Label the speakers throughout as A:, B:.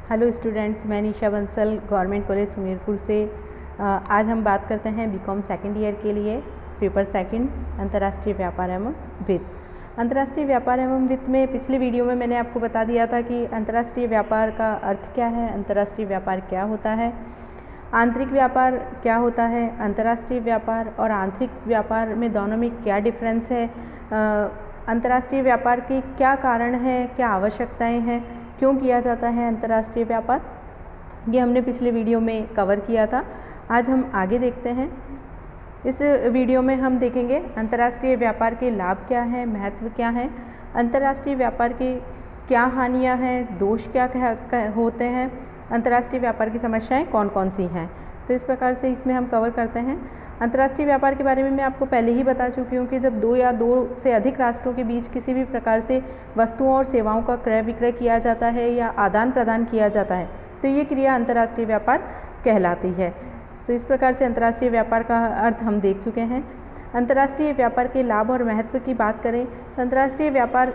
A: Hello students, मैं निशा Bansal government college Sumerpur से। आज हम बात करते हैं बीकॉम सेकेंड ईयर के लिए पेपर सेकंड अंतर्राष्ट्रीय व्यापार एवं वित्त। अंतर्राष्ट्रीय व्यापार एवं वित्त में पिछले वीडियो में मैंने आपको बता दिया था कि अंतर्राष्ट्रीय व्यापार का अर्थ क्या है, अंतर्राष्ट्रीय व्यापार क्या होता है, आंतरिक व्यापार क्या होता है, अंतर्राष्ट्रीय व्यापार और आंतरिक व्यापार में दोनों में क्या डिफरेंस है, अंतर्राष्ट्रीय व्यापार के क्या कारण हैं, क्या आवश्यकताएं हैं, क्यों किया जाता है अंतर्राष्ट्रीय व्यापार, ये हमने पिछले वीडियो में कवर किया था। आज हम आगे देखते हैं। इस वीडियो में हम देखेंगे अंतर्राष्ट्रीय व्यापार के लाभ क्या हैं, महत्व क्या है, अंतर्राष्ट्रीय व्यापार की क्या हानियां हैं, दोष क्या होते हैं, अंतर्राष्ट्रीय व्यापार की समस्याएं कौन कौन सी हैं। तो इस प्रकार से इसमें हम कवर करते हैं। अंतर्राष्ट्रीय व्यापार के बारे में मैं आपको पहले ही बता चुकी हूँ कि जब दो या दो से अधिक राष्ट्रों के बीच किसी भी प्रकार से वस्तुओं और सेवाओं का क्रय विक्रय किया जाता है या आदान प्रदान किया जाता है तो ये क्रिया अंतर्राष्ट्रीय व्यापार कहलाती है। तो इस प्रकार से अंतर्राष्ट्रीय व्यापार का अर्थ हम देख चुके हैं। अंतर्राष्ट्रीय व्यापार के लाभ और महत्व की बात करें तो अंतर्राष्ट्रीय व्यापार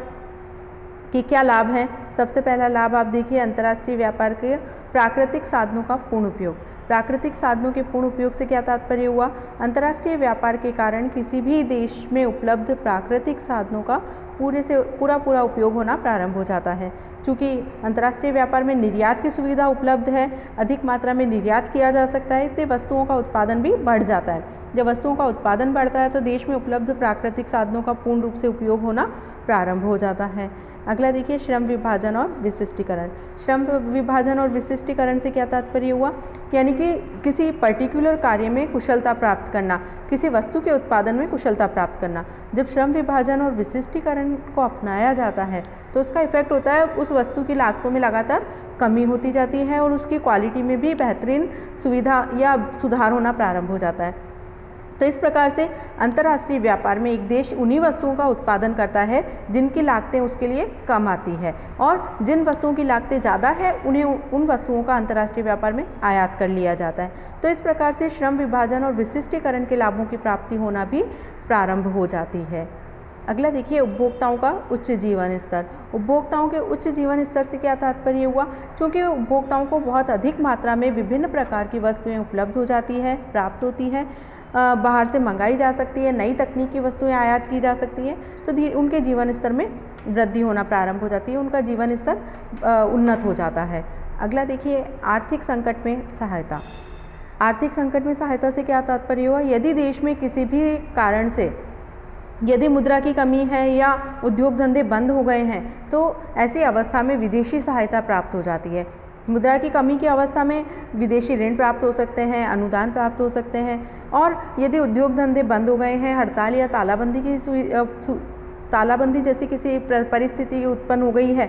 A: के क्या लाभ हैं। सबसे पहला लाभ आप देखिए, अंतर्राष्ट्रीय व्यापार के प्राकृतिक साधनों का पूर्ण उपयोग। प्राकृतिक साधनों के पूर्ण उपयोग से क्या तात्पर्य हुआ, अंतर्राष्ट्रीय व्यापार के कारण किसी भी देश में उपलब्ध प्राकृतिक साधनों का पूरा उपयोग होना प्रारंभ हो जाता है। चूँकि अंतर्राष्ट्रीय व्यापार में निर्यात की सुविधा उपलब्ध है, अधिक मात्रा में निर्यात किया जा सकता है, इसलिए वस्तुओं का उत्पादन भी बढ़ जाता है। जब वस्तुओं का उत्पादन बढ़ता है तो देश में उपलब्ध प्राकृतिक साधनों का पूर्ण रूप से उपयोग होना प्रारंभ हो जाता है। अगला देखिए, श्रम विभाजन और विशिष्टीकरण। श्रम विभाजन और विशिष्टीकरण से क्या तात्पर्य हुआ, यानी कि किसी पर्टिकुलर कार्य में कुशलता प्राप्त करना, किसी वस्तु के उत्पादन में कुशलता प्राप्त करना। जब श्रम विभाजन और विशिष्टीकरण को अपनाया जाता है तो उसका इफेक्ट होता है उस वस्तु की लागतों में लगातार कमी होती जाती है और उसकी क्वालिटी में भी बेहतरीन सुविधा या सुधार होना प्रारंभ हो जाता है। तो इस प्रकार से अंतर्राष्ट्रीय व्यापार में एक देश उन्हीं वस्तुओं का उत्पादन करता है जिनकी लागतें उसके लिए कम आती है, और जिन वस्तुओं की लागतें ज़्यादा है उन्हें उन वस्तुओं का अंतर्राष्ट्रीय व्यापार में आयात कर लिया जाता है। तो इस प्रकार से श्रम विभाजन और विशिष्टीकरण के लाभों की प्राप्ति होना भी प्रारंभ हो जाती है। अगला देखिए, उपभोक्ताओं का उच्च जीवन स्तर। उपभोक्ताओं के उच्च जीवन स्तर से क्या तात्पर्य हुआ, क्योंकि उपभोक्ताओं को बहुत अधिक मात्रा में विभिन्न प्रकार की वस्तुएं उपलब्ध हो जाती है, प्राप्त होती है, बाहर से मंगाई जा सकती है, नई तकनीक की वस्तुएं आयात की जा सकती हैं, तो उनके जीवन स्तर में वृद्धि होना प्रारंभ हो जाती है, उनका जीवन स्तर उन्नत हो जाता है। अगला देखिए, आर्थिक संकट में सहायता। आर्थिक संकट में सहायता से क्या तात्पर्य हुआ, यदि देश में किसी भी कारण से यदि मुद्रा की कमी है या उद्योग धंधे बंद हो गए हैं तो ऐसी अवस्था में विदेशी सहायता प्राप्त हो जाती है। मुद्रा की कमी की अवस्था में विदेशी ऋण प्राप्त हो सकते हैं, अनुदान प्राप्त हो सकते हैं, और यदि उद्योग धंधे बंद हो गए हैं, हड़ताल या तालाबंदी जैसी किसी परिस्थिति उत्पन्न हो गई है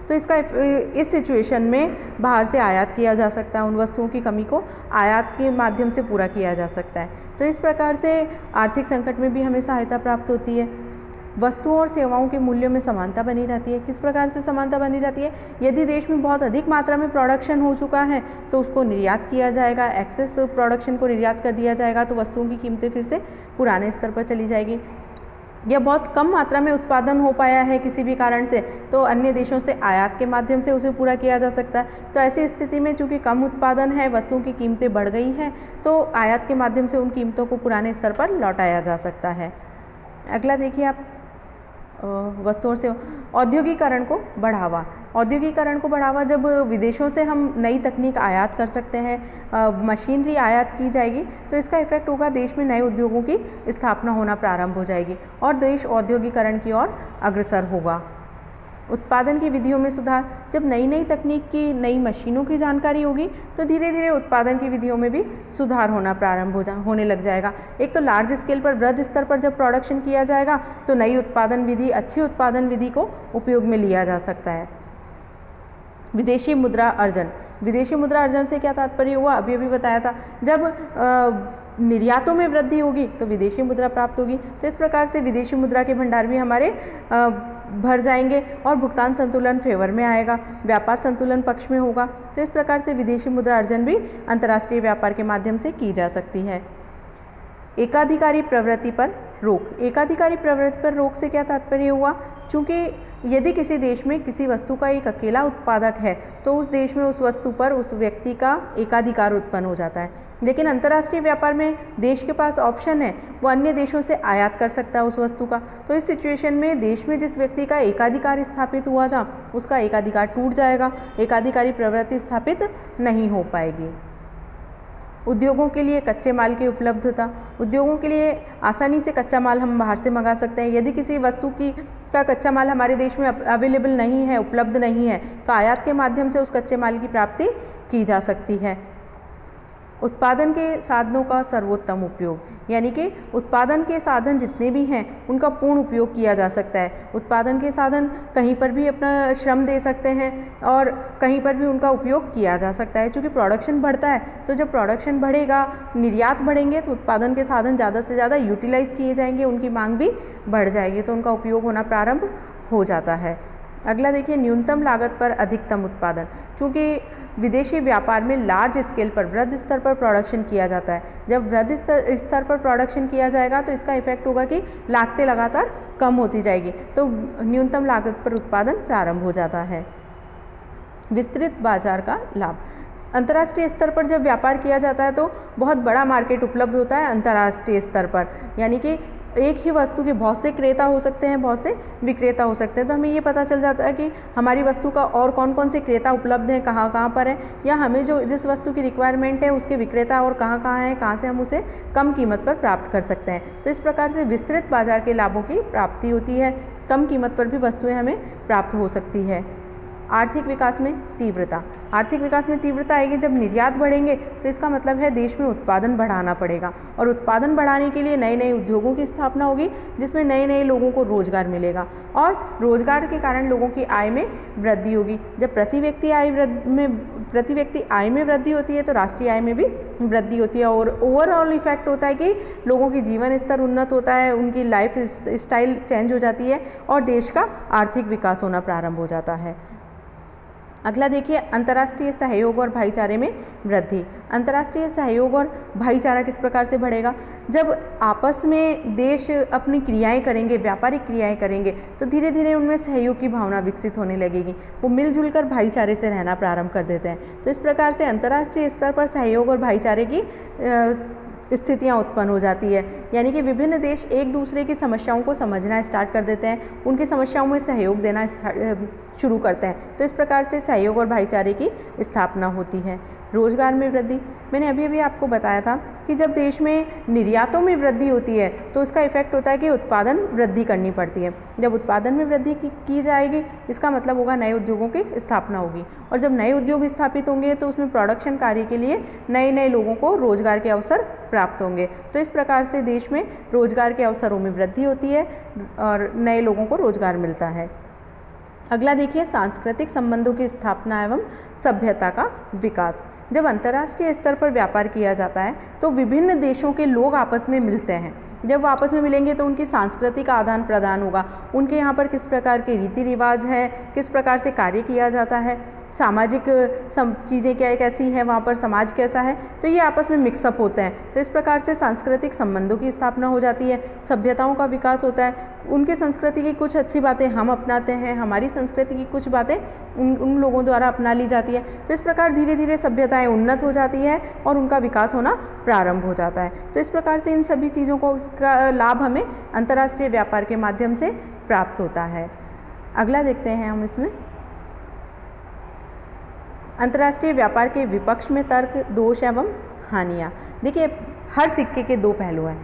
A: तो इस सिचुएशन में बाहर से आयात किया जा सकता है, उन वस्तुओं की कमी को आयात के माध्यम से पूरा किया जा सकता है। तो इस प्रकार से आर्थिक संकट में भी हमें सहायता प्राप्त होती है। वस्तुओं और सेवाओं के मूल्यों में समानता बनी रहती है। किस प्रकार से समानता बनी रहती है, यदि देश में बहुत अधिक मात्रा में प्रोडक्शन हो चुका है तो उसको निर्यात किया जाएगा, एक्सेस प्रोडक्शन को निर्यात कर दिया जाएगा तो वस्तुओं की कीमतें फिर से पुराने स्तर पर चली जाएगी। या बहुत कम मात्रा में उत्पादन हो पाया है किसी भी कारण से तो अन्य देशों से आयात के माध्यम से उसे पूरा किया जा सकता है। तो ऐसी स्थिति में चूंकि कम उत्पादन है, वस्तुओं की कीमतें बढ़ गई हैं, तो आयात के माध्यम से उन कीमतों को पुराने स्तर पर लौटाया जा सकता है। अगला देखिए आप, वस्तुओं से औद्योगिकरण को बढ़ावा। औद्योगिकरण को बढ़ावा, जब विदेशों से हम नई तकनीक आयात कर सकते हैं, मशीनरी आयात की जाएगी तो इसका इफेक्ट होगा, देश में नए उद्योगों की स्थापना होना प्रारंभ हो जाएगी और देश औद्योगिकरण की ओर अग्रसर होगा। उत्पादन की विधियों में सुधार, जब नई नई तकनीक की, नई मशीनों की जानकारी होगी तो धीरे धीरे उत्पादन की विधियों में भी सुधार होना प्रारंभ होने लग जाएगा। एक तो लार्ज स्केल पर, वृहद स्तर पर जब प्रोडक्शन किया जाएगा तो नई उत्पादन विधि, अच्छी उत्पादन विधि को उपयोग में लिया जा सकता है। विदेशी मुद्रा अर्जन। विदेशी मुद्रा अर्जन से क्या तात्पर्य हुआ, अभी बताया था, जब निर्यातों में वृद्धि होगी तो विदेशी मुद्रा प्राप्त होगी, तो इस प्रकार से विदेशी मुद्रा के भंडार भी हमारे भर जाएंगे और भुगतान संतुलन फेवर में आएगा, व्यापार संतुलन पक्ष में होगा। तो इस प्रकार से विदेशी मुद्रा अर्जन भी अंतर्राष्ट्रीय व्यापार के माध्यम से की जा सकती है। एकाधिकारी प्रवृत्ति पर रोक। एकाधिकारी प्रवृत्ति पर रोक से क्या तात्पर्य हुआ चूँकि यदि किसी देश में किसी वस्तु का एक अकेला उत्पादक है तो उस देश में उस वस्तु पर उस व्यक्ति का एकाधिकार उत्पन्न हो जाता है। लेकिन अंतर्राष्ट्रीय व्यापार में देश के पास ऑप्शन है, वो अन्य देशों से आयात कर सकता है उस वस्तु का। तो इस सिचुएशन में देश में जिस व्यक्ति का एकाधिकार स्थापित हुआ था उसका एकाधिकार टूट जाएगा, एकाधिकारी प्रवृत्ति स्थापित नहीं हो पाएगी। उद्योगों के लिए कच्चे माल की उपलब्धता, उद्योगों के लिए आसानी से कच्चा माल हम बाहर से मंगा सकते हैं। यदि किसी वस्तु का कच्चा माल हमारे देश में अवेलेबल नहीं है, उपलब्ध नहीं है, तो आयात के माध्यम से उस कच्चे माल की प्राप्ति की जा सकती है। उत्पादन के साधनों का सर्वोत्तम उपयोग, यानी कि उत्पादन के साधन जितने भी हैं उनका पूर्ण उपयोग किया जा सकता है। उत्पादन के साधन कहीं पर भी अपना श्रम दे सकते हैं और कहीं पर भी उनका उपयोग किया जा सकता है। क्योंकि प्रोडक्शन बढ़ता है, तो जब प्रोडक्शन बढ़ेगा, निर्यात बढ़ेंगे, तो उत्पादन के साधन ज़्यादा से ज़्यादा यूटिलाइज़ किए जाएंगे, उनकी मांग भी बढ़ जाएगी, तो उनका उपयोग होना प्रारंभ हो जाता है। अगला देखिए, न्यूनतम लागत पर अधिकतम उत्पादन। चूँकि विदेशी व्यापार में लार्ज स्केल पर वृहद स्तर पर प्रोडक्शन किया जाता है। जब वृहद स्तर पर प्रोडक्शन किया जाएगा तो इसका इफेक्ट होगा कि लागतें लगातार कम होती जाएगी, तो न्यूनतम लागत पर उत्पादन प्रारंभ हो जाता है। विस्तृत बाजार का लाभ, अंतर्राष्ट्रीय स्तर पर जब व्यापार किया जाता है तो बहुत बड़ा मार्केट उपलब्ध होता है अंतर्राष्ट्रीय स्तर पर, यानी कि एक ही वस्तु के बहुत से क्रेता हो सकते हैं, बहुत से विक्रेता हो सकते हैं। तो हमें ये पता चल जाता है कि हमारी वस्तु का और कौन कौन से क्रेता उपलब्ध हैं, कहाँ कहाँ पर है, या हमें जो जिस वस्तु की रिक्वायरमेंट है उसके विक्रेता और कहाँ कहाँ हैं, कहाँ से हम उसे कम कीमत पर प्राप्त कर सकते हैं। तो इस प्रकार से विस्तृत बाजार के लाभों की प्राप्ति होती है, कम कीमत पर भी वस्तुएँ हमें प्राप्त हो सकती है। आर्थिक विकास में तीव्रता, आर्थिक विकास में तीव्रता आएगी जब निर्यात बढ़ेंगे, तो इसका मतलब है देश में उत्पादन बढ़ाना पड़ेगा, और उत्पादन बढ़ाने के लिए नए नए उद्योगों की स्थापना होगी जिसमें नए नए लोगों को रोजगार मिलेगा, और रोजगार के कारण लोगों की आय में वृद्धि होगी। जब प्रति व्यक्ति आय में वृद्धि होती है तो राष्ट्रीय आय में भी वृद्धि होती है, और ओवरऑल इफेक्ट होता है कि लोगों की जीवन स्तर उन्नत होता है, उनकी लाइफ स्टाइल चेंज हो जाती है और देश का आर्थिक विकास होना प्रारंभ हो जाता है। अगला देखिए, अंतर्राष्ट्रीय सहयोग और भाईचारे में वृद्धि। अंतर्राष्ट्रीय सहयोग और भाईचारा किस प्रकार से बढ़ेगा? जब आपस में देश अपनी क्रियाएं करेंगे, व्यापारिक क्रियाएं करेंगे, तो धीरे धीरे उनमें सहयोग की भावना विकसित होने लगेगी, वो मिलजुल कर भाईचारे से रहना प्रारंभ कर देते हैं। तो इस प्रकार से अंतर्राष्ट्रीय स्तर पर सहयोग और भाईचारे की स्थितियाँ उत्पन्न हो जाती है, यानी कि विभिन्न देश एक दूसरे की समस्याओं को समझना स्टार्ट कर देते हैं, उनकी समस्याओं में सहयोग देना शुरू करते हैं। तो इस प्रकार से सहयोग और भाईचारे की स्थापना होती है। रोजगार में वृद्धि, मैंने अभी अभी आपको बताया था कि जब देश में निर्यातों में वृद्धि होती है तो उसका इफेक्ट होता है कि उत्पादन वृद्धि करनी पड़ती है। जब उत्पादन में वृद्धि की जाएगी, इसका मतलब होगा नए उद्योगों की स्थापना होगी, और जब नए उद्योग स्थापित होंगे तो उसमें प्रोडक्शन कार्य के लिए नए नए लोगों को रोजगार के अवसर प्राप्त होंगे। तो इस प्रकार से देश में रोजगार के अवसरों में वृद्धि होती है और नए लोगों को रोजगार मिलता है। अगला देखिए, सांस्कृतिक संबंधों की स्थापना एवं सभ्यता का विकास। जब अंतर्राष्ट्रीय स्तर पर व्यापार किया जाता है तो विभिन्न देशों के लोग आपस में मिलते हैं। जब वो आपस में मिलेंगे तो उनकी सांस्कृतिक आदान प्रदान होगा, उनके यहाँ पर किस प्रकार के रीति रिवाज है, किस प्रकार से कार्य किया जाता है, सामाजिक चीज़ें क्या कैसी हैं, वहाँ पर समाज कैसा है, तो ये आपस में मिक्सअप होते हैं। तो इस प्रकार से सांस्कृतिक संबंधों की स्थापना हो जाती है, सभ्यताओं का विकास होता है। उनकी संस्कृति की कुछ अच्छी बातें हम अपनाते हैं, हमारी संस्कृति की कुछ बातें उन लोगों द्वारा अपना ली जाती है। तो इस प्रकार धीरे धीरे सभ्यताएं उन्नत हो जाती है और उनका विकास होना प्रारंभ हो जाता है। तो इस प्रकार से इन सभी चीज़ों का लाभ हमें अंतर्राष्ट्रीय व्यापार के माध्यम से प्राप्त होता है। अगला देखते हैं हम इसमें, अंतर्राष्ट्रीय व्यापार के विपक्ष में तर्क, दोष एवं हानियाँ। देखिए, हर सिक्के के दो पहलू हैं,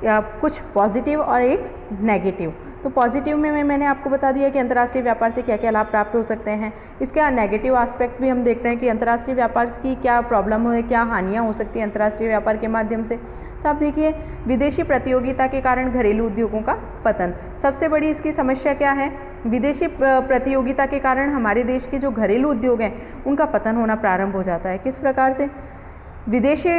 A: या कुछ पॉजिटिव और एक नेगेटिव। तो पॉजिटिव में मैंने आपको बता दिया कि अंतर्राष्ट्रीय व्यापार से क्या क्या लाभ प्राप्त हो सकते हैं। इसके नेगेटिव एस्पेक्ट भी हम देखते हैं कि अंतर्राष्ट्रीय व्यापार की क्या प्रॉब्लम है, क्या हानियाँ हो सकती हैं अंतर्राष्ट्रीय व्यापार के माध्यम से। तो आप देखिए, विदेशी प्रतियोगिता के कारण घरेलू उद्योगों का पतन। सबसे बड़ी इसकी समस्या क्या है? विदेशी प्रतियोगिता के कारण हमारे देश के जो घरेलू उद्योग हैं उनका पतन होना प्रारंभ हो जाता है। किस प्रकार से? विदेशी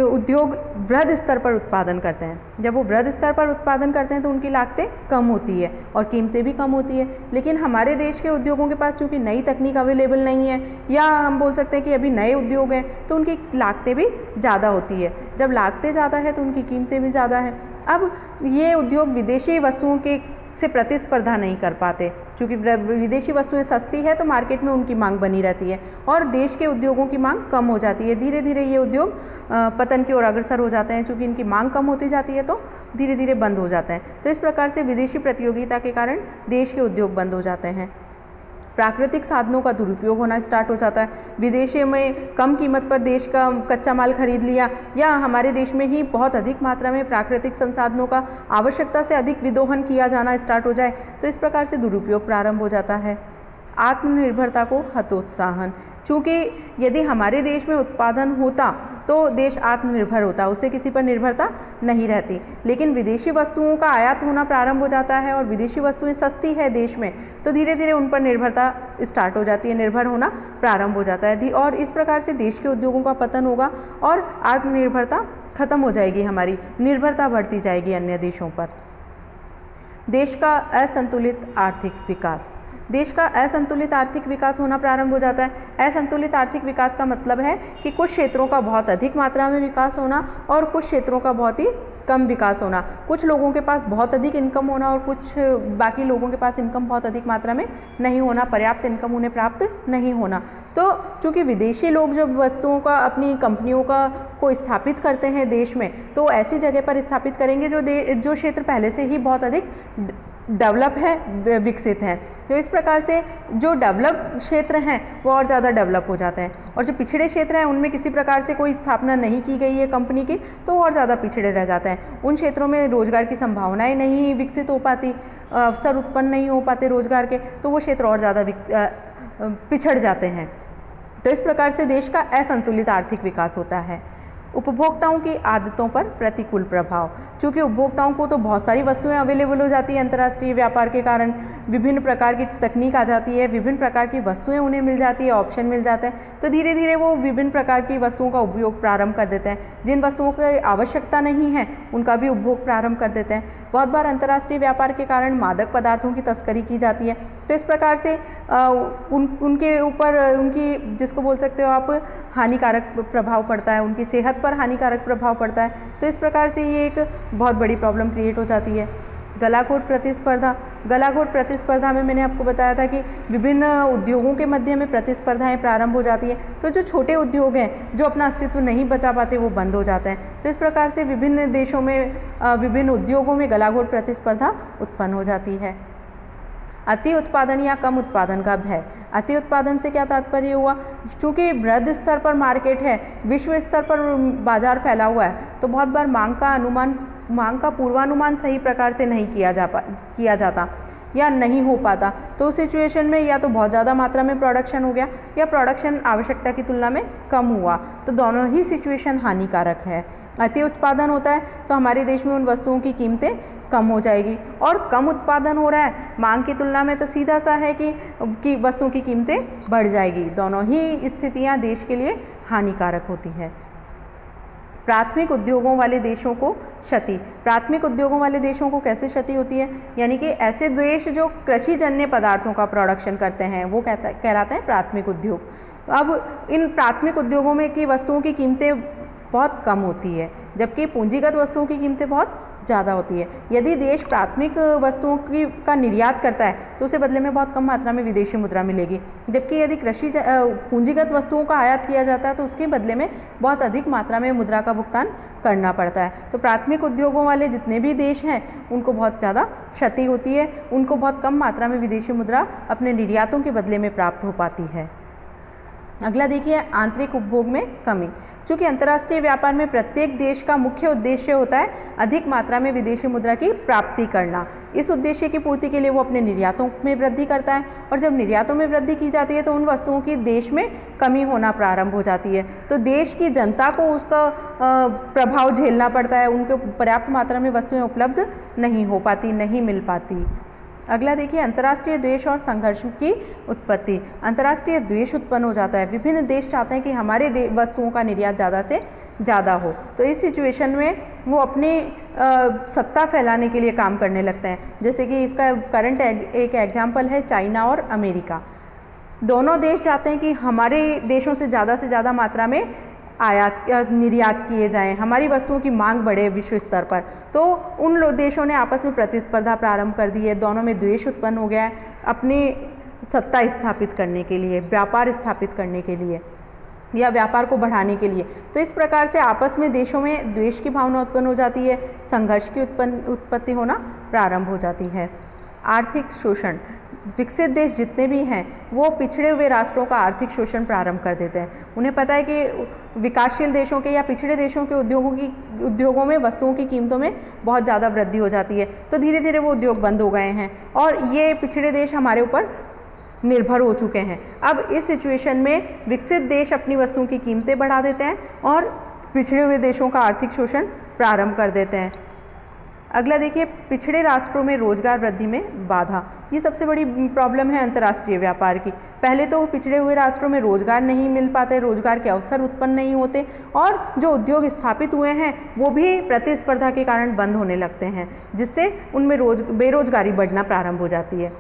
A: उद्योग वृहद स्तर पर उत्पादन करते हैं। जब वो वृहद स्तर पर उत्पादन करते हैं तो उनकी लागतें कम होती है और कीमतें भी कम होती है। लेकिन हमारे देश के उद्योगों के पास चूँकि नई तकनीक अवेलेबल नहीं है, या हम बोल सकते हैं कि अभी नए उद्योग हैं, तो उनकी लागतें भी ज़्यादा होती है। जब लागतें ज़्यादा है तो उनकी कीमतें भी ज़्यादा हैं। अब ये उद्योग विदेशी वस्तुओं के से प्रतिस्पर्धा नहीं कर पाते, क्योंकि विदेशी वस्तुएं सस्ती है तो मार्केट में उनकी मांग बनी रहती है और देश के उद्योगों की मांग कम हो जाती है। धीरे धीरे ये उद्योग पतन की ओर अग्रसर हो जाते हैं, क्योंकि इनकी मांग कम होती जाती है तो धीरे धीरे बंद हो जाते हैं। तो इस प्रकार से विदेशी प्रतियोगिता के कारण देश के उद्योग बंद हो जाते हैं। प्राकृतिक साधनों का दुरुपयोग होना स्टार्ट हो जाता है। विदेशों में कम कीमत पर देश का कच्चा माल खरीद लिया, या हमारे देश में ही बहुत अधिक मात्रा में प्राकृतिक संसाधनों का आवश्यकता से अधिक विदोहन किया जाना स्टार्ट हो जाए, तो इस प्रकार से दुरुपयोग प्रारंभ हो जाता है। आत्मनिर्भरता को हतोत्साहन, चूँकि यदि हमारे देश में उत्पादन होता तो देश आत्मनिर्भर होता, उसे किसी पर निर्भरता नहीं रहती, लेकिन विदेशी वस्तुओं का आयात होना प्रारंभ हो जाता है और विदेशी वस्तुएं सस्ती है देश में, तो धीरे धीरे उन पर निर्भरता स्टार्ट हो जाती है, निर्भर होना प्रारंभ हो जाता है और इस प्रकार से देश के उद्योगों का पतन होगा और आत्मनिर्भरता खत्म हो जाएगी, हमारी निर्भरता बढ़ती जाएगी अन्य देशों पर। देश का असंतुलित आर्थिक विकास, देश का असंतुलित आर्थिक विकास होना प्रारंभ हो जाता है। असंतुलित आर्थिक विकास का मतलब है कि कुछ क्षेत्रों का बहुत अधिक मात्रा में विकास होना और कुछ क्षेत्रों का बहुत ही कम विकास होना, कुछ लोगों के पास बहुत अधिक इनकम होना और कुछ बाकी लोगों के पास इनकम बहुत अधिक मात्रा में नहीं होना, पर्याप्त इनकम उन्हें प्राप्त नहीं होना। तो चूँकि विदेशी लोग जब वस्तुओं का, अपनी कंपनियों को स्थापित करते हैं देश में, तो ऐसी जगह पर स्थापित करेंगे जो क्षेत्र पहले से ही बहुत अधिक डेवलप है, विकसित है। तो इस प्रकार से जो डेवलप क्षेत्र हैं वो और ज़्यादा डेवलप हो जाते हैं और जो पिछड़े क्षेत्र हैं उनमें किसी प्रकार से कोई स्थापना नहीं की गई है कंपनी की, तो वो और ज़्यादा पिछड़े रह जाते हैं। उन क्षेत्रों में रोजगार की संभावनाएं नहीं विकसित हो पाती, अवसर उत्पन्न नहीं हो पाते रोजगार के, तो वो क्षेत्र और ज़्यादा पिछड़ जाते हैं। तो इस प्रकार से देश का असंतुलित आर्थिक विकास होता है। उपभोक्ताओं की आदतों पर प्रतिकूल प्रभाव, चूँकि उपभोक्ताओं को तो बहुत सारी वस्तुएं अवेलेबल हो जाती है अंतर्राष्ट्रीय व्यापार के कारण, विभिन्न प्रकार की तकनीक आ जाती है, विभिन्न प्रकार की वस्तुएं उन्हें मिल जाती है, ऑप्शन मिल जाते हैं, तो धीरे धीरे वो विभिन्न प्रकार की वस्तुओं का उपयोग प्रारंभ कर देते हैं। जिन वस्तुओं की आवश्यकता नहीं है उनका भी उपभोग प्रारंभ कर देते हैं। बहुत बार अंतर्राष्ट्रीय व्यापार के कारण मादक पदार्थों की तस्करी की जाती है, तो इस प्रकार से उनके ऊपर उनकी, जिसको बोल सकते हो आप, हानिकारक प्रभाव पड़ता है, उनकी सेहत पर हानिकारक प्रभाव पड़ता है। तो इस प्रकार से ये एक बहुत बड़ी प्रॉब्लम क्रिएट हो जाती है। गलाघोट प्रतिस्पर्धा, गलाघोट प्रतिस्पर्धा में मैंने आपको बताया था कि विभिन्न उद्योगों के मध्य में प्रतिस्पर्धाएं प्रारंभ हो जाती हैं, तो जो छोटे उद्योग हैं जो अपना अस्तित्व नहीं बचा पाते वो बंद हो जाते हैं। तो इस प्रकार से विभिन्न देशों में, विभिन्न उद्योगों में गलाघोट प्रतिस्पर्धा उत्पन्न हो जाती है। अति उत्पादन या कम उत्पादन का भय, अति उत्पादन से क्या तात्पर्य हुआ, क्योंकि वृहद स्तर पर मार्केट है, विश्व स्तर पर बाजार फैला हुआ है, तो बहुत बार मांग का पूर्वानुमान सही प्रकार से नहीं किया जाता या नहीं हो पाता। तो उस सिचुएशन में या तो बहुत ज़्यादा मात्रा में प्रोडक्शन हो गया या प्रोडक्शन आवश्यकता की तुलना में कम हुआ, तो दोनों ही सिचुएशन हानिकारक है। अति उत्पादन होता है तो हमारे देश में उन वस्तुओं की कीमतें कम हो जाएगी, और कम उत्पादन हो रहा है मांग की तुलना में, तो सीधा सा है कि वस्तुओं की कीमतें बढ़ जाएगी। दोनों ही स्थितियां देश के लिए हानिकारक होती है। प्राथमिक उद्योगों वाले देशों को क्षति, प्राथमिक उद्योगों वाले देशों को कैसे क्षति होती है, यानी कि ऐसे देश जो कृषि जन्य पदार्थों का प्रोडक्शन करते हैं वो कहलाते हैं प्राथमिक उद्योग। अब इन प्राथमिक उद्योगों में की वस्तुओं की कीमतें बहुत कम होती है, जबकि पूंजीगत वस्तुओं की कीमतें बहुत ज़्यादा होती है। यदि देश प्राथमिक वस्तुओं का निर्यात करता है तो उसे बदले में बहुत कम मात्रा में विदेशी मुद्रा मिलेगी, जबकि यदि पूंजीगत वस्तुओं का आयात किया जाता है तो उसके बदले में बहुत अधिक मात्रा में मुद्रा का भुगतान करना पड़ता है। तो प्राथमिक उद्योगों वाले जितने भी देश हैं उनको बहुत ज़्यादा क्षति होती है, उनको बहुत कम मात्रा में विदेशी मुद्रा अपने निर्यातों के बदले में प्राप्त हो पाती है। अगला देखिए, आंतरिक उपभोग में कमी। चूँकि अंतर्राष्ट्रीय व्यापार में प्रत्येक देश का मुख्य उद्देश्य होता है अधिक मात्रा में विदेशी मुद्रा की प्राप्ति करना। इस उद्देश्य की पूर्ति के लिए वो अपने निर्यातों में वृद्धि करता है, और जब निर्यातों में वृद्धि की जाती है तो उन वस्तुओं की देश में कमी होना प्रारंभ हो जाती है, तो देश की जनता को उसका प्रभाव झेलना पड़ता है, उनको पर्याप्त मात्रा में वस्तुएं उपलब्ध नहीं हो पाती, नहीं मिल पाती। अगला देखिए, अंतर्राष्ट्रीय द्वेष और संघर्ष की उत्पत्ति। अंतर्राष्ट्रीय द्वेष उत्पन्न हो जाता है, विभिन्न देश चाहते हैं कि हमारे वस्तुओं का निर्यात ज़्यादा से ज़्यादा हो, तो इस सिचुएशन में वो अपने सत्ता फैलाने के लिए काम करने लगते हैं। जैसे कि इसका करंट एक एग्जाम्पल है चाइना और अमेरिका। दोनों देश चाहते हैं कि हमारे देशों से ज़्यादा मात्रा में आयात या निर्यात किए जाएं, हमारी वस्तुओं की मांग बढ़े विश्व स्तर पर, तो उन देशों ने आपस में प्रतिस्पर्धा प्रारंभ कर दी है, दोनों में द्वेष उत्पन्न हो गया है अपनी सत्ता स्थापित करने के लिए, व्यापार स्थापित करने के लिए या व्यापार को बढ़ाने के लिए। तो इस प्रकार से आपस में देशों में द्वेष की भावना उत्पन्न हो जाती है, संघर्ष की उत्पत्ति होना प्रारंभ हो जाती है। आर्थिक शोषण, विकसित देश जितने भी हैं वो पिछड़े हुए राष्ट्रों का आर्थिक शोषण प्रारंभ कर देते हैं। उन्हें पता है कि विकासशील देशों के या पिछड़े देशों के उद्योगों में वस्तुओं की कीमतों में बहुत ज़्यादा वृद्धि हो जाती है, तो धीरे धीरे वो उद्योग बंद हो गए हैं और ये पिछड़े देश हमारे ऊपर निर्भर हो चुके हैं। अब इस सिचुएशन में विकसित देश अपनी वस्तुओं की कीमतें बढ़ा देते हैं और पिछड़े हुए देशों का आर्थिक शोषण प्रारंभ कर देते हैं। अगला देखिए, पिछड़े राष्ट्रों में रोजगार वृद्धि में बाधा। ये सबसे बड़ी प्रॉब्लम है अंतर्राष्ट्रीय व्यापार की। पहले तो पिछड़े हुए राष्ट्रों में रोजगार नहीं मिल पाते, रोजगार के अवसर उत्पन्न नहीं होते और जो उद्योग स्थापित हुए हैं वो भी प्रतिस्पर्धा के कारण बंद होने लगते हैं, जिससे उनमें बेरोजगारी बढ़ना प्रारंभ हो जाती है,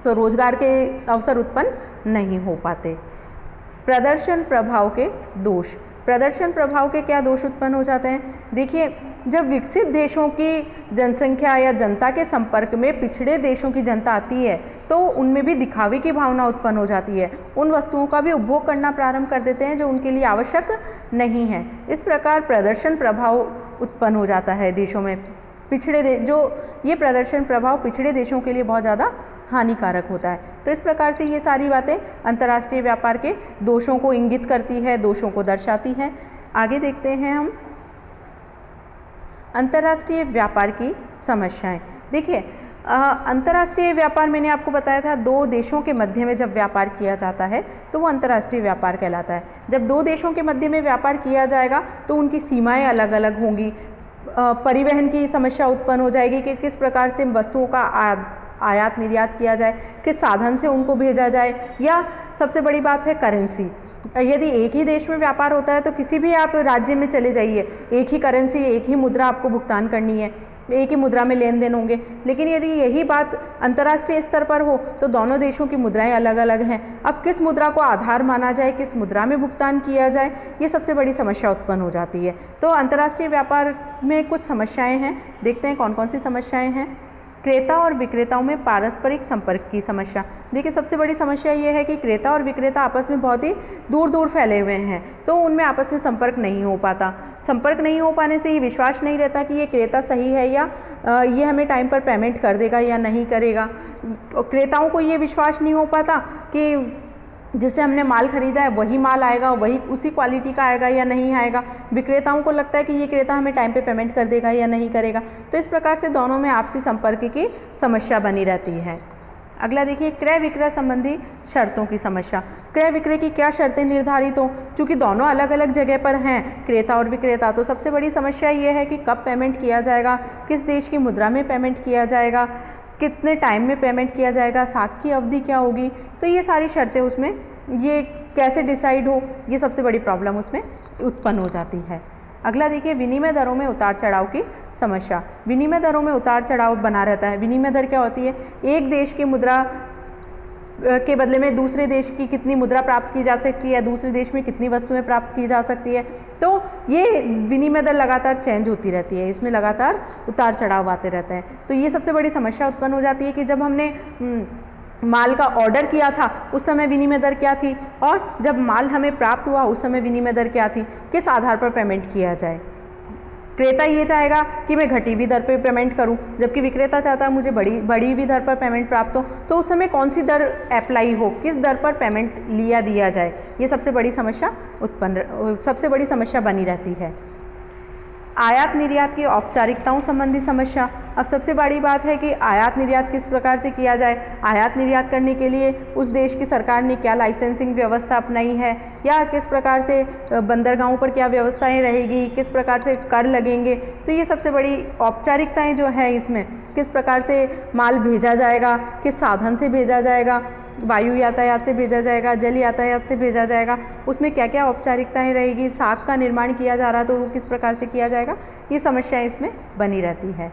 A: तो रोजगार के अवसर उत्पन्न नहीं हो पाते। प्रदर्शन प्रभाव के दोष, प्रदर्शन प्रभाव के क्या दोष उत्पन्न हो जाते हैं? देखिए, जब विकसित देशों की जनसंख्या या जनता के संपर्क में पिछड़े देशों की जनता आती है तो उनमें भी दिखावे की भावना उत्पन्न हो जाती है, उन वस्तुओं का भी उपभोग करना प्रारंभ कर देते हैं जो उनके लिए आवश्यक नहीं है। इस प्रकार प्रदर्शन प्रभाव उत्पन्न हो जाता है देशों में। ये प्रदर्शन प्रभाव पिछड़े देशों के लिए बहुत ज़्यादा हानिकारक होता है। तो इस प्रकार से ये सारी बातें अंतर्राष्ट्रीय व्यापार के दोषों को इंगित करती है, दोषों को दर्शाती है। आगे देखते हैं हम अंतर्राष्ट्रीय व्यापार की समस्याएं। देखिए, अंतर्राष्ट्रीय व्यापार मैंने आपको बताया था, दो देशों के मध्य में जब व्यापार किया जाता है तो वो अंतर्राष्ट्रीय व्यापार कहलाता है। जब दो देशों के मध्य में व्यापार किया जाएगा तो उनकी सीमाएं अलग अलग होंगी, परिवहन की समस्या उत्पन्न हो जाएगी कि किस प्रकार से वस्तुओं का आयात निर्यात किया जाए, किस साधन से उनको भेजा जाए, या सबसे बड़ी बात है करेंसी। यदि एक ही देश में व्यापार होता है तो किसी भी आप राज्य में चले जाइए, एक ही करेंसी, एक ही मुद्रा आपको भुगतान करनी है, एक ही मुद्रा में लेन देन होंगे। लेकिन यदि यही बात अंतर्राष्ट्रीय स्तर पर हो तो दोनों देशों की मुद्राएं अलग अलग हैं। अब किस मुद्रा को आधार माना जाए, किस मुद्रा में भुगतान किया जाए, ये सबसे बड़ी समस्या उत्पन्न हो जाती है। तो अंतर्राष्ट्रीय व्यापार में कुछ समस्याएं हैं, देखते हैं कौन कौन सी समस्याएं हैं। क्रेता और विक्रेताओं में पारस्परिक संपर्क की समस्या। देखिए, सबसे बड़ी समस्या ये है कि क्रेता और विक्रेता आपस में बहुत ही दूर दूर फैले हुए हैं, तो उनमें आपस में संपर्क नहीं हो पाता। संपर्क नहीं हो पाने से ये विश्वास नहीं रहता कि ये क्रेता सही है या ये हमें टाइम पर पेमेंट कर देगा या नहीं करेगा। क्रेताओं को ये विश्वास नहीं हो पाता कि जिससे हमने माल खरीदा है वही माल आएगा, वही उसी क्वालिटी का आएगा या नहीं आएगा। विक्रेताओं को लगता है कि ये क्रेता हमें टाइम पे पेमेंट कर देगा या नहीं करेगा। तो इस प्रकार से दोनों में आपसी संपर्क की समस्या बनी रहती है। अगला देखिए, क्रय विक्रय संबंधी शर्तों की समस्या। क्रय विक्रय की क्या शर्तें निर्धारित हो? चूँकि दोनों अलग अलग जगह पर हैं, क्रेता और विक्रेता, तो सबसे बड़ी समस्या ये है कि कब पेमेंट किया जाएगा, किस देश की मुद्रा में पेमेंट किया जाएगा, कितने टाइम में पेमेंट किया जाएगा, साख की अवधि क्या होगी। तो ये सारी शर्तें उसमें ये कैसे डिसाइड हो, ये सबसे बड़ी प्रॉब्लम उसमें उत्पन्न हो जाती है। अगला देखिए, विनिमय दरों में उतार चढ़ाव की समस्या। विनिमय दरों में उतार चढ़ाव बना रहता है। विनिमय दर क्या होती है? एक देश की मुद्रा के बदले में दूसरे देश की कितनी मुद्रा प्राप्त की जा सकती है, दूसरे देश में कितनी वस्तुएं प्राप्त की जा सकती है। तो ये विनिमय दर लगातार चेंज होती रहती है, इसमें लगातार उतार चढ़ाव आते रहते हैं। तो ये सबसे बड़ी समस्या उत्पन्न हो जाती है कि जब हमने माल का ऑर्डर किया था उस समय विनिमय दर क्या थी, और जब माल हमें प्राप्त हुआ उस समय विनिमय दर क्या थी, किस आधार पर पेमेंट किया जाए। क्रेता ये चाहेगा कि मैं घटी हुई दर पर पेमेंट करूं, जबकि विक्रेता चाहता है मुझे बढ़ी हुई दर पर पेमेंट प्राप्त हो। तो उस समय कौन सी दर अप्लाई हो, किस दर पर पेमेंट दिया जाए, ये सबसे बड़ी समस्या बनी रहती है। आयात निर्यात की औपचारिकताओं संबंधी समस्या। अब सबसे बड़ी बात है कि आयात निर्यात किस प्रकार से किया जाए। आयात निर्यात करने के लिए उस देश की सरकार ने क्या लाइसेंसिंग व्यवस्था अपनाई है, या किस प्रकार से बंदरगाहों पर क्या व्यवस्थाएं रहेगी, किस प्रकार से कर लगेंगे। तो ये सबसे बड़ी औपचारिकताएं जो है इसमें, किस प्रकार से माल भेजा जाएगा, किस साधन से भेजा जाएगा, वायु यातायात से भेजा जाएगा, जल यातायात से भेजा जाएगा, उसमें क्या क्या औपचारिकताएं रहेगी, साख का निर्माण किया जा रहा है तो वो किस प्रकार से किया जाएगा, ये समस्याएं इसमें बनी रहती है।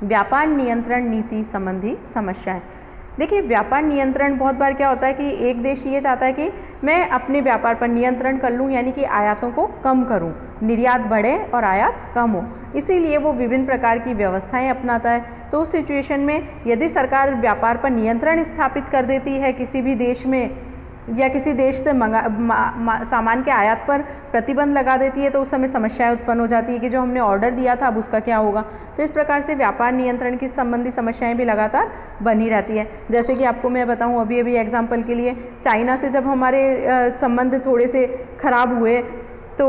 A: व्यापार नियंत्रण नीति संबंधी समस्याएं। देखिए, व्यापार नियंत्रण बहुत बार क्या होता है कि एक देश ये चाहता है कि मैं अपने व्यापार पर नियंत्रण कर लूँ, यानी कि आयातों को कम करूँ, निर्यात बढ़े और आयात कम हो, इसीलिए वो विभिन्न प्रकार की व्यवस्थाएं अपनाता है। तो उस सिचुएशन में यदि सरकार व्यापार पर नियंत्रण स्थापित कर देती है किसी भी देश में, या किसी देश से सामान के आयात पर प्रतिबंध लगा देती है, तो उस समय समस्याएं उत्पन्न हो जाती है कि जो हमने ऑर्डर दिया था अब उसका क्या होगा। तो इस प्रकार से व्यापार नियंत्रण की संबंधी समस्याएं भी लगातार बनी रहती है। जैसे कि आपको मैं बताऊं, अभी एग्जांपल के लिए चाइना से जब हमारे संबंध थोड़े से खराब हुए तो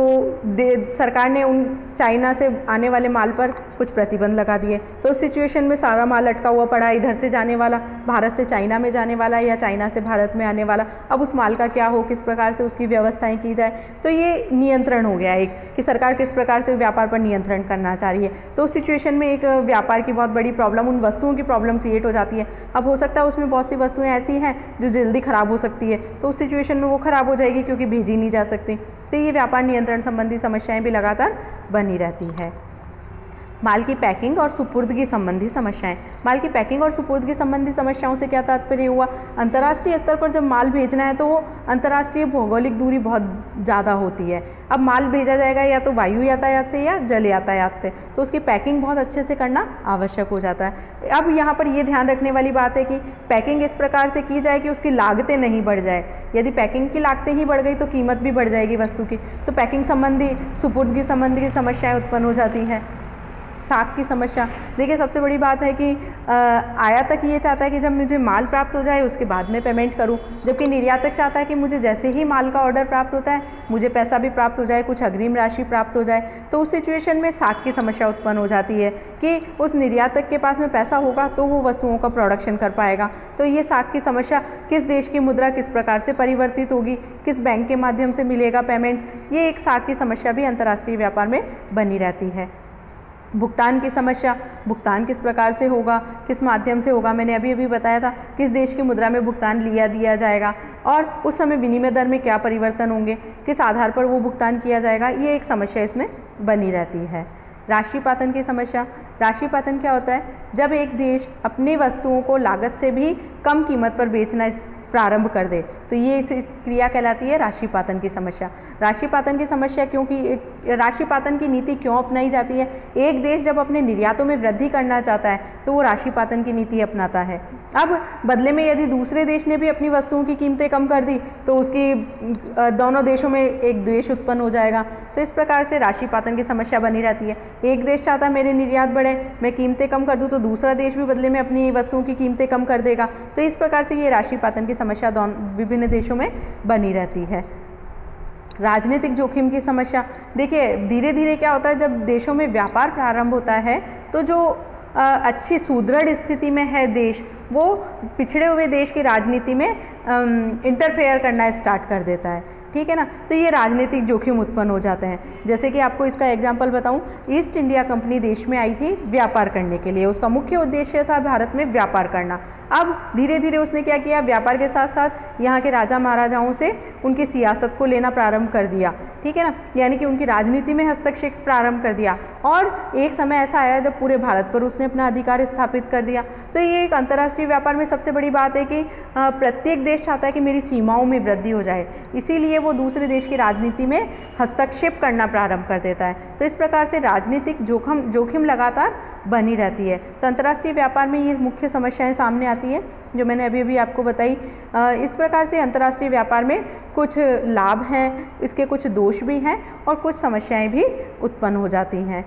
A: सरकार ने उन चाइना से आने वाले माल पर कुछ प्रतिबंध लगा दिए। तो उस सिचुएशन में सारा माल अटका हुआ पड़ा, इधर से जाने वाला भारत से चाइना में जाने वाला या चाइना से भारत में आने वाला, अब उस माल का क्या हो, किस प्रकार से उसकी व्यवस्थाएं की जाए। तो ये नियंत्रण हो गया एक, कि सरकार किस प्रकार से व्यापार पर नियंत्रण करना चाह रही है। तो उस सिचुएशन में एक व्यापार की बहुत बड़ी प्रॉब्लम, उन वस्तुओं की प्रॉब्लम क्रिएट हो जाती है। अब हो सकता है उसमें बहुत सी वस्तुएं ऐसी हैं जो जल्दी ख़राब हो सकती है, तो उस सिचुएशन में वो ख़राब हो जाएगी क्योंकि भेजी नहीं जा सकती। तो ये व्यापार नियंत्रण संबंधी समस्याएं भी लगातार बनी रहती है। माल की पैकिंग और सुपुर्दगी संबंधी समस्याएं। माल की पैकिंग और सुपुर्दगी संबंधी समस्याओं से क्या तात्पर्य हुआ, अंतर्राष्ट्रीय स्तर पर जब माल भेजना है तो वो अंतर्राष्ट्रीय भौगोलिक दूरी बहुत ज़्यादा होती है। अब माल भेजा जाएगा या तो वायु यातायात से या जल यातायात से, तो उसकी पैकिंग बहुत अच्छे से करना आवश्यक हो जाता है। अब यहाँ पर ये ध्यान रखने वाली बात है कि पैकिंग इस प्रकार से की जाए कि उसकी लागतें नहीं बढ़ जाए। यदि पैकिंग की लागतें ही बढ़ गई तो कीमत भी बढ़ जाएगी वस्तु की। तो पैकिंग संबंधी, सुपुर्दगी संबंधी समस्याएं उत्पन्न हो जाती हैं। साख की समस्या, देखिए सबसे बड़ी बात है कि आयातक ये चाहता है कि जब मुझे माल प्राप्त हो जाए उसके बाद में पेमेंट करूं, जबकि निर्यातक चाहता है कि मुझे जैसे ही माल का ऑर्डर प्राप्त होता है मुझे पैसा भी प्राप्त हो जाए, कुछ अग्रिम राशि प्राप्त हो जाए। तो उस सिचुएशन में साख की समस्या उत्पन्न हो जाती है कि उस निर्यातक के पास में पैसा होगा तो वो वस्तुओं का प्रोडक्शन कर पाएगा। तो ये साख की समस्या, किस देश की मुद्रा किस प्रकार से परिवर्तित होगी, किस बैंक के माध्यम से मिलेगा पेमेंट, ये एक साख की समस्या भी अंतर्राष्ट्रीय व्यापार में बनी रहती है। भुगतान की समस्या, भुगतान किस प्रकार से होगा, किस माध्यम से होगा, मैंने अभी बताया था किस देश की मुद्रा में भुगतान दिया जाएगा और उस समय विनिमय दर में क्या परिवर्तन होंगे, किस आधार पर वो भुगतान किया जाएगा, ये एक समस्या इसमें बनी रहती है। राशिपातन की समस्या, राशिपातन क्या होता है, जब एक देश अपनी वस्तुओं को लागत से भी कम कीमत पर बेचना प्रारंभ कर दे तो ये इस क्रिया कहलाती है राशिपातन की समस्या। राशिपातन की समस्या क्योंकि राशिपातन की नीति क्यों अपनाई जाती है, एक देश जब अपने निर्यातों में वृद्धि करना चाहता है तो वो राशिपातन की नीति अपनाता है। अब बदले में यदि दूसरे देश ने भी अपनी वस्तुओं की कीमतें कम कर दी तो उसकी दोनों देशों में एक द्वेष उत्पन्न हो जाएगा। तो इस प्रकार से राशिपातन की समस्या बनी रहती है। एक देश चाहता है मेरे निर्यात बढ़े, मैं कीमतें कम कर दूँ तो दूसरा देश भी बदले में अपनी वस्तुओं की कीमतें कम कर देगा। तो इस प्रकार से ये राशिपातन की समस्या विभिन्न देशों में बनी रहती है। राजनीतिक जोखिम की समस्या, देखिए धीरे धीरे क्या होता है, जब देशों में व्यापार प्रारंभ होता है तो जो अच्छी सुदृढ़ स्थिति में है देश, वो पिछड़े हुए देश की राजनीति में इंटरफेयर करना स्टार्ट कर देता है, ठीक है ना। तो ये राजनीतिक जोखिम उत्पन्न हो जाते हैं। जैसे कि आपको इसका एग्जांपल बताऊं, ईस्ट इंडिया कंपनी देश में आई थी व्यापार करने के लिए, उसका मुख्य उद्देश्य था भारत में व्यापार करना। अब धीरे धीरे उसने क्या किया, व्यापार के साथ साथ यहाँ के राजा महाराजाओं से उनकी सियासत को लेना प्रारंभ कर दिया, ठीक है ना, यानी कि उनकी राजनीति में हस्तक्षेप प्रारंभ कर दिया। और एक समय ऐसा आया जब पूरे भारत पर उसने अपना अधिकार स्थापित कर दिया। तो ये एक अंतर्राष्ट्रीय व्यापार में सबसे बड़ी बात है कि प्रत्येक देश चाहता है कि मेरी सीमाओं में वृद्धि हो जाए, इसीलिए वो दूसरे देश की राजनीति में हस्तक्षेप करना प्रारंभ कर देता है। तो इस प्रकार से राजनीतिक जोखिम लगातार बनी रहती है। तो अंतर्राष्ट्रीय व्यापार में ये मुख्य समस्याएं सामने आती हैं जो मैंने अभी आपको बताई। इस प्रकार से अंतर्राष्ट्रीय व्यापार में कुछ लाभ हैं, इसके कुछ दोष भी हैं और कुछ समस्याएं भी उत्पन्न हो जाती हैं।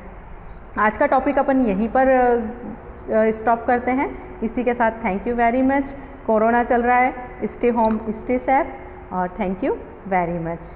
A: आज का टॉपिक अपन यहीं पर स्टॉप करते हैं। इसी के साथ thank you very much. Corona चल रहा है, स्टे होम, स्टे सेफ और थैंक यू वेरी मच।